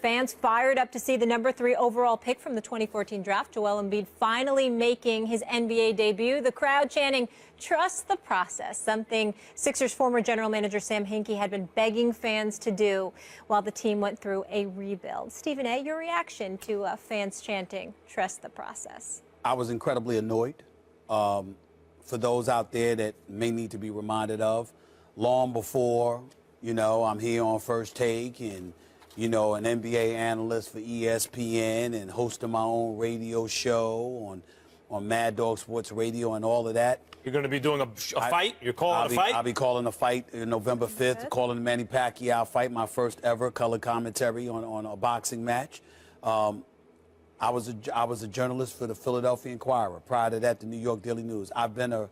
Fans fired up to see the #3 overall pick from the 2014 draft, Joel Embiid, finally making his NBA debut. The crowd chanting, "Trust the process," something Sixers former general manager Sam Hinkie had been begging fans to do while the team went through a rebuild. Stephen A., your reaction to fans chanting, "Trust the process"? I was incredibly annoyed. For those out there that may need to be reminded of, long before, I'm here on First Take and, an NBA analyst for ESPN and hosting my own radio show on Mad Dog Sports Radio and all of that. You're going to be doing a fight? You're calling a fight? I'll be calling a fight November 5th, calling the Manny Pacquiao fight, my first ever color commentary on a boxing match. I was a journalist for the Philadelphia Inquirer. Prior to that, the New York Daily News. I've been I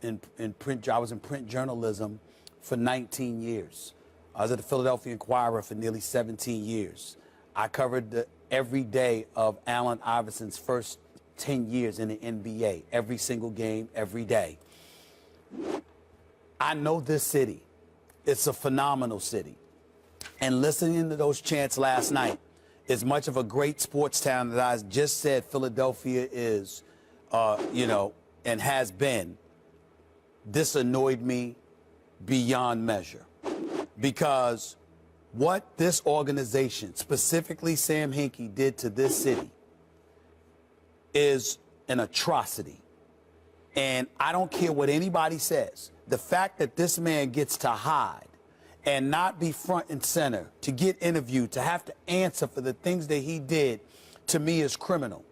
was in print journalism for 19 years. I was at the Philadelphia Inquirer for nearly 17 years. I covered every day of Allen Iverson's first 10 years in the NBA, every single game, every day. I know this city. It's a phenomenal city. And listening to those chants last night, as much of a great sports town that I just said Philadelphia is, and has been, this annoyed me beyond measure. Because what this organization, specifically Sam Hinkie, did to this city is an atrocity. And I don't care what anybody says. The fact that this man gets to hide and not be front and center, to get interviewed, to have to answer for the things that he did, to me is criminal.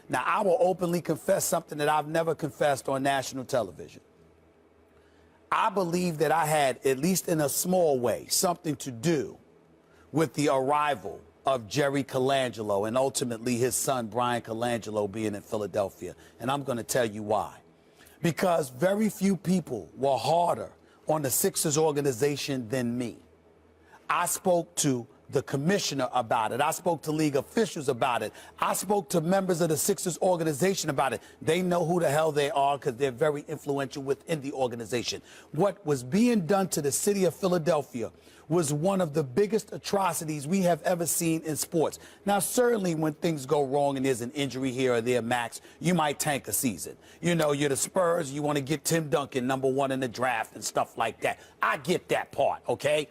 Now, I will openly confess something that I've never confessed on national television. I believe that I had, at least in a small way, something to do with the arrival of Jerry Colangelo and ultimately his son, Brian Colangelo, being in Philadelphia. And I'm going to tell you why. Because very few people were harder on the Sixers organization than me. I spoke to the commissioner about it. I spoke to league officials about it. I spoke to members of the Sixers organization about it. They know who the hell they are because they're very influential within the organization. What was being done to the city of Philadelphia was one of the biggest atrocities we have ever seen in sports. Now, certainly when things go wrong and there's an injury here or there, Max, you might tank a season. You're the Spurs, you want to get Tim Duncan #1 in the draft and stuff like that. I get that part, okay?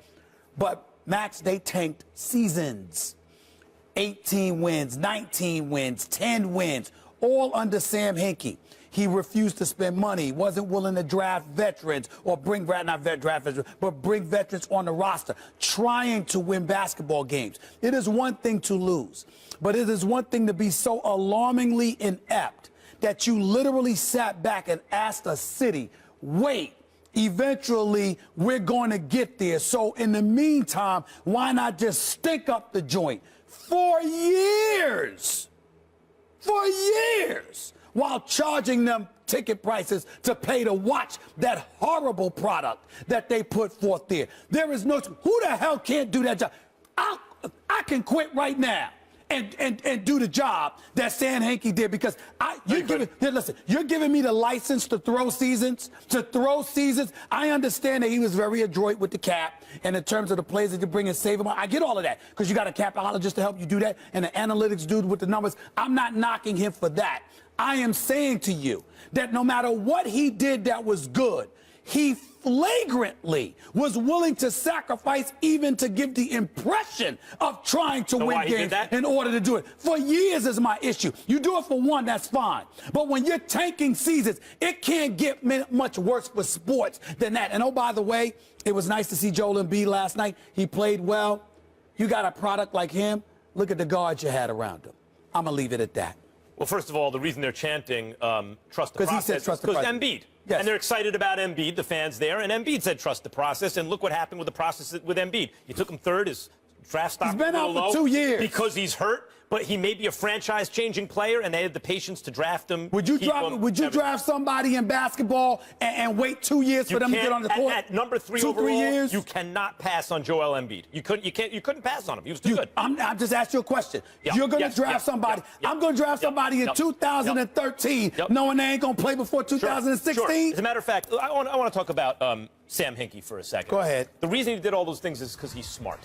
But Max, they tanked seasons. 18 wins, 19 wins, 10 wins, all under Sam Hinkie. He refused to spend money, wasn't willing to draft veterans or bring veterans on the roster, trying to win basketball games. It is one thing to lose, but it is one thing to be so alarmingly inept that you literally sat back and asked a city, wait, eventually we're going to get there. So in the meantime, why not just stink up the joint for years? For years. While charging them ticket prices to pay to watch that horrible product that they put forth there. There is no, who the hell can't do that job? I can quit right now and do the job that Sam Hinkie did, because you're giving me the license to throw seasons, I understand that he was very adroit with the cap and in terms of the players that you bring and save them. I get all of that because you got a capologist to help you do that and an analytics dude with the numbers. I'm not knocking him for that. I am saying to you that no matter what he did that was good, he flagrantly was willing to sacrifice, even to give the impression of trying to win games in order to do it. For years is my issue. You do it for one, that's fine. But when you're tanking seasons, it can't get much worse for sports than that. And oh, by the way, it was nice to see Joel Embiid last night. He played well. You got a product like him. Look at the guards you had around him. I'm going to leave it at that. Well, first of all, the reason they're chanting trust the process, because he said trust the process. Embiid. Yes. And they're excited about Embiid, the fans there, and Embiid said trust the process, and look what happened with the process with Embiid. You took him third, his draft stock He's been out for low 2 years. because he's hurt, but he may be a franchise-changing player, and they had the patience to draft him. Would you draft somebody in basketball and wait 2 years for them to get on the court? At #3 overall, 3 years? you cannot pass on Joel Embiid. You couldn't pass on him. He was too good. I'm just asking you a question. Yep. You're going to draft somebody. I'm going to draft somebody in 2013, knowing they ain't going to play before 2016. Sure. As a matter of fact, I want to talk about Sam Hinkie for a second. Go ahead. The reason he did all those things is because he's smart.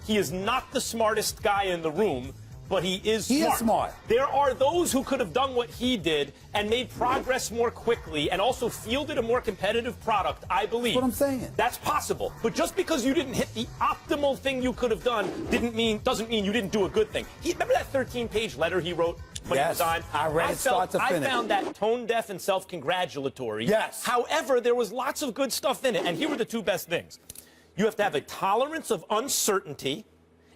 He is not the smartest guy in the room, but he is smart. He is smart. There are those who could have done what he did and made progress more quickly and also fielded a more competitive product, I believe. That's what I'm saying. That's possible. But just because you didn't hit the optimal thing you could have done doesn't mean you didn't do a good thing. Remember that 13-page letter he wrote when he resigned? I read it start to finish. I found that tone-deaf and self-congratulatory. Yes. However, there was lots of good stuff in it, and here were the two best things. You have to have a tolerance of uncertainty,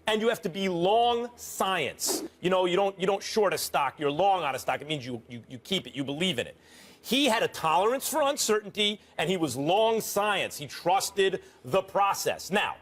and you have to be long science. You know, you don't short a stock, you're long on a stock. It means you keep it, you believe in it. He had a tolerance for uncertainty, and he was long science. He trusted the process. Now,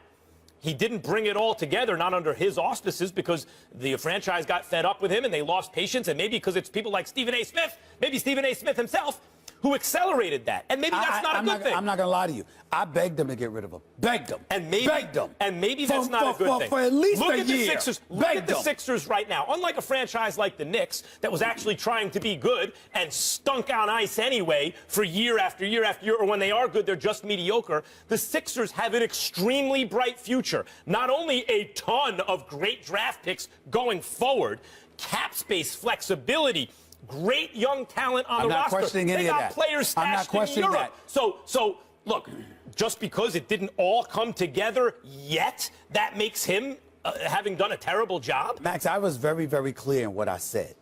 he didn't bring it all together, not under his auspices, because the franchise got fed up with him and they lost patience, and maybe because it's people like Stephen A. Smith, maybe Stephen A. Smith himself, who accelerated that. And maybe that's not a good thing. I'm not going to lie to you. I begged them to get rid of him. Begged them. And maybe, begged them. And maybe that's not a good thing. For at least look a at year. The Sixers. Look at the Sixers right now. Unlike a franchise like the Knicks that was actually trying to be good and stunk on ice anyway for year after year after year, or when they are good, they're just mediocre, the Sixers have an extremely bright future. Not only a ton of great draft picks going forward, cap space, flexibility, great young talent on the roster. I'm not questioning any of that. They got players stashed in Europe. So look, just because it didn't all come together yet, that makes him having done a terrible job? Max, I was very, very clear in what I said.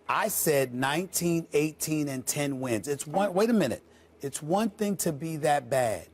I said 19, 18, and 10 wins. It's one. Wait a minute. It's one thing to be that bad.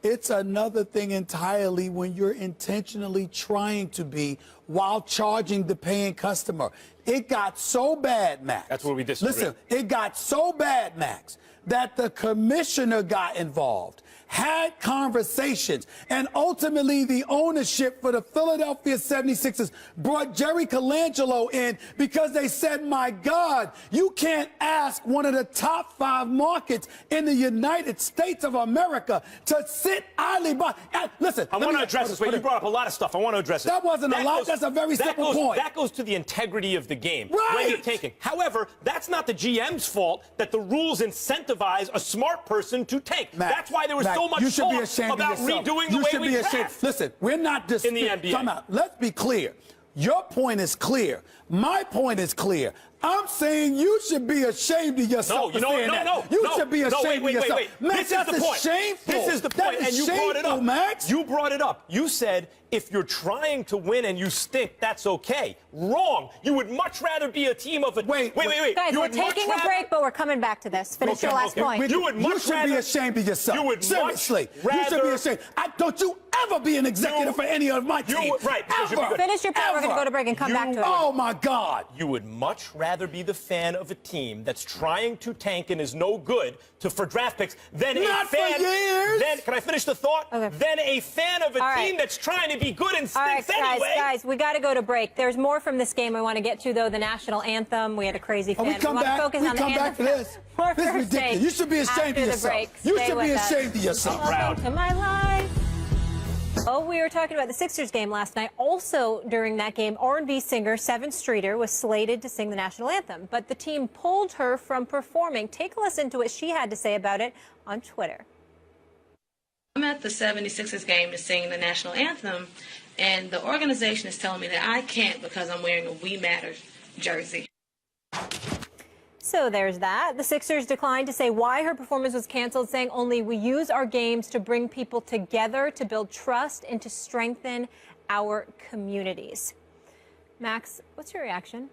It's another thing entirely when you're intentionally trying to be while charging the paying customer. It got so bad, Max. That's where we disagree. Listen, it got so bad, Max, that the commissioner got involved, had conversations, and ultimately the ownership for the Philadelphia 76ers brought Jerry Colangelo in because they said, my God, you can't ask one of the top 5 markets in the United States of America to sit idly by. Listen, I want to address this. Wait, you brought up a lot of stuff. I want to address it. That wasn't a lot. That's a very simple point. That goes to the integrity of the game. Right. When you're taking. However, that's not the GM's fault that the rules incentivize a smart person to tank. Max, that's why there was Max, so much you should talk be ashamed about of yourself. redoing the You way should we be ashamed. draft. Listen, we're not just in the NBA. Come out. Let's be clear. Your point is clear. My point is clear. I'm saying you should be ashamed of yourself. No, You should be ashamed of yourself. Wait. Max, this is the point. Shameful. This is the point, and you brought it up. Max. You brought it up. You said if you're trying to win and you stink, that's okay. Wrong. You would much rather be a team of a. Wait. Guys, you we're would much taking a rather... break, but we're coming back to this. Finish your last point. You would much should rather... be ashamed of yourself. You would Seriously. much rather... You should be ashamed. Don't you ever be an executive for any of my team. Right. Ever. Finish your point. We're going to go to break and come back to it. Oh, my God. You would much rather be the fan of a team that's trying to tank and is no good for draft picks than Not a fan. for years. Then, can I finish the thought? Okay. Than a fan of a team that's trying to be good and stinks anyway. Guys, we got to go to break. There's more from this game I want to get to, though. The national anthem. We had a crazy fan. We come want back. to focus We on come the back to anthem. this. More This is first ridiculous. take You should be ashamed after of the yourself. break. You Stay should be with us. ashamed of yourself. Welcome to my life. Oh, we were talking about the Sixers game last night. Also, during that game, R&B singer Sevyn Streeter was slated to sing the national anthem, but the team pulled her from performing. Take a listen to what she had to say about it on Twitter. I'm at the 76ers game to sing the national anthem, and the organization is telling me that I can't because I'm wearing a We Matter jersey. So there's that. The Sixers declined to say why her performance was canceled, saying only we use our games to bring people together, to build trust, and to strengthen our communities. Max, what's your reaction?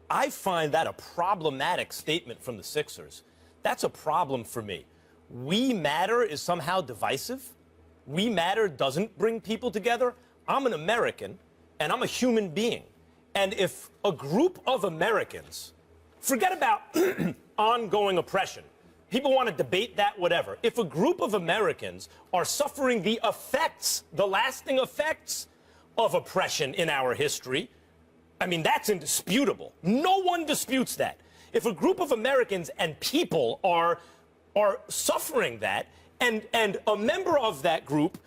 I find that a problematic statement from the Sixers. That's a problem for me. We Matter is somehow divisive. We Matter doesn't bring people together. I'm an American, and I'm a human being. And if a group of Americans, forget about ongoing oppression. People want to debate that, whatever. If a group of Americans are suffering the effects, the lasting effects of oppression in our history, I mean, that's indisputable. No one disputes that. If a group of Americans and people are suffering that, and a member of that group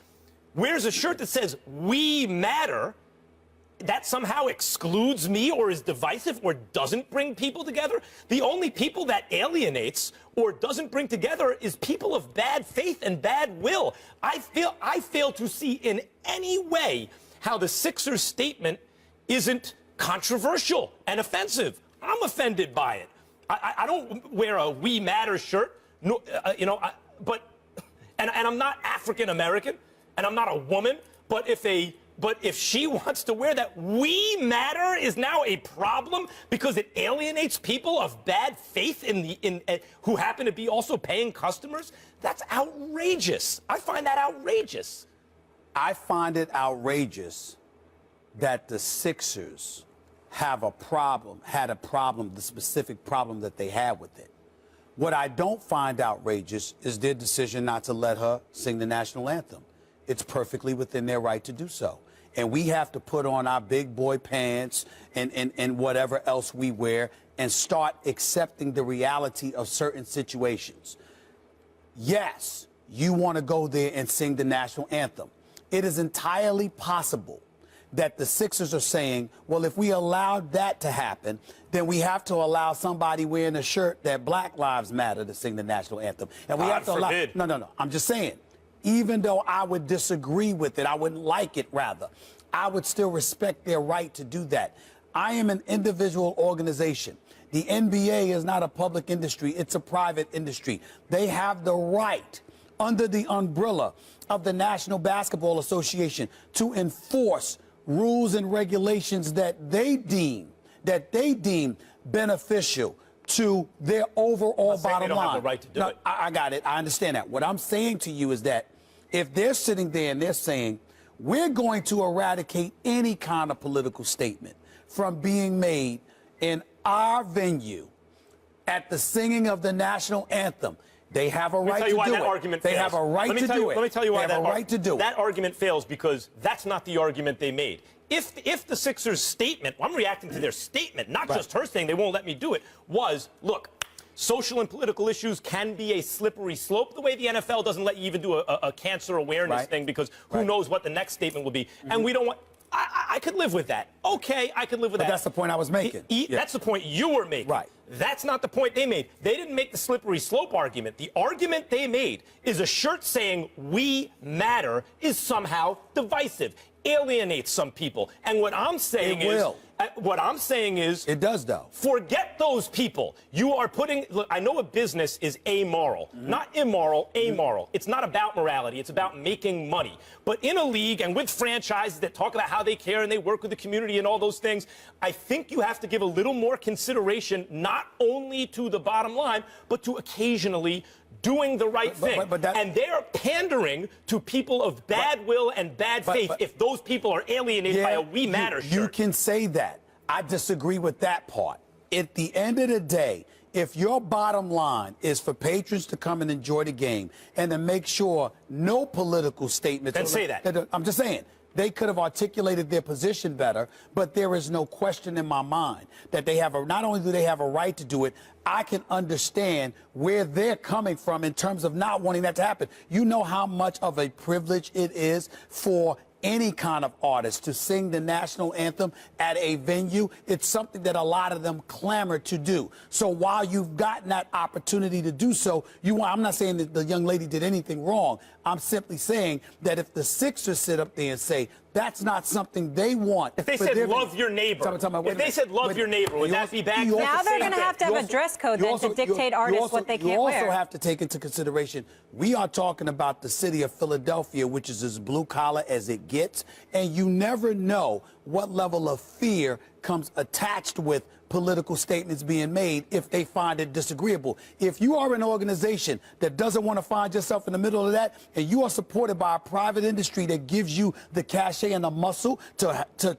wears a shirt that says, We Matter, that somehow excludes me or is divisive or doesn't bring people together. The only people that alienates or doesn't bring together is people of bad faith and bad will. I fail to see in any way how the Sixers statement isn't controversial and offensive. I'm offended by it. I don't wear a We Matter shirt, no, and I'm not African American, and I'm not a woman. But if she wants to wear that, We Matter is now a problem because it alienates people of bad faith who happen to be also paying customers. That's outrageous. I find that outrageous. I find it outrageous that the Sixers had a problem, the specific problem that they had with it. What I don't find outrageous is their decision not to let her sing the national anthem. It's perfectly within their right to do so. And we have to put on our big boy pants and whatever else we wear and start accepting the reality of certain situations. Yes, you want to go there and sing the national anthem. It is entirely possible that the Sixers are saying, well, if we allowed that to happen, then we have to allow somebody wearing a shirt that Black Lives Matter to sing the national anthem. And we have to allow. No. I'm just saying, even though I would disagree with it, I wouldn't like it, rather, I would still respect their right to do that. I am an individual organization. The NBA is not a public industry. It's a private industry. They have the right, under the umbrella of the National Basketball Association, to enforce rules and regulations that they deem beneficial to their overall bottom line. They don't have the right to do it. I got it. I understand that. What I'm saying to you is that if they're sitting there and they're saying, we're going to eradicate any kind of political statement from being made in our venue at the singing of the national anthem, they have a right to do it. They have a right to do it. Let me tell you why they have a right to do it. That argument fails because that's not the argument they made. If the Sixers' statement, I'm reacting to their statement, not just her saying they won't let me do it, was, look, social and political issues can be a slippery slope, the way the NFL doesn't let you even do a cancer awareness thing because who knows what the next statement will be. And we don't want... I could live with that. Okay, I could live with that. But that's the point I was making. That's the point you were making. Right. That's not the point they made. They didn't make the slippery slope argument. The argument they made is a shirt saying We Matter is somehow divisive, alienates some people. And what I'm saying is it does, though. Forget those people. You are putting, look, I know a business is amoral, not immoral, amoral. It's not about morality. It's about making money. But in a league and with franchises that talk about how they care and they work with the community and all those things, I think you have to give a little more consideration, not only to the bottom line, but to occasionally doing the right thing. And they're pandering to people of bad will and bad faith if those people are alienated by a We Matter shirt. You can say that. I disagree with that part. At the end of the day, if your bottom line is for patrons to come and enjoy the game and to make sure no political statements... Then say that. I'm just saying. They could have articulated their position better, but there is no question in my mind that they have not only do they have a right to do it, I can understand where they're coming from in terms of not wanting that to happen. You know how much of a privilege it is for any kind of artist to sing the national anthem at a venue. It's something that a lot of them clamor to do. So while you've gotten that opportunity to do so, I'm not saying that the young lady did anything wrong. I'm simply saying that if the Sixers sit up there and say that's not something they want. If they said love your neighbor, if they said love your neighbor, would that be bad? Now they're going to have a dress code then to dictate artists what they can't wear. You also have to take into consideration, we are talking about the city of Philadelphia, which is as blue collar as it gets, and you never know what level of fear comes attached with political statements being made if they find it disagreeable. If you are an organization that doesn't want to find yourself in the middle of that, and you are supported by a private industry that gives you the cachet and the muscle to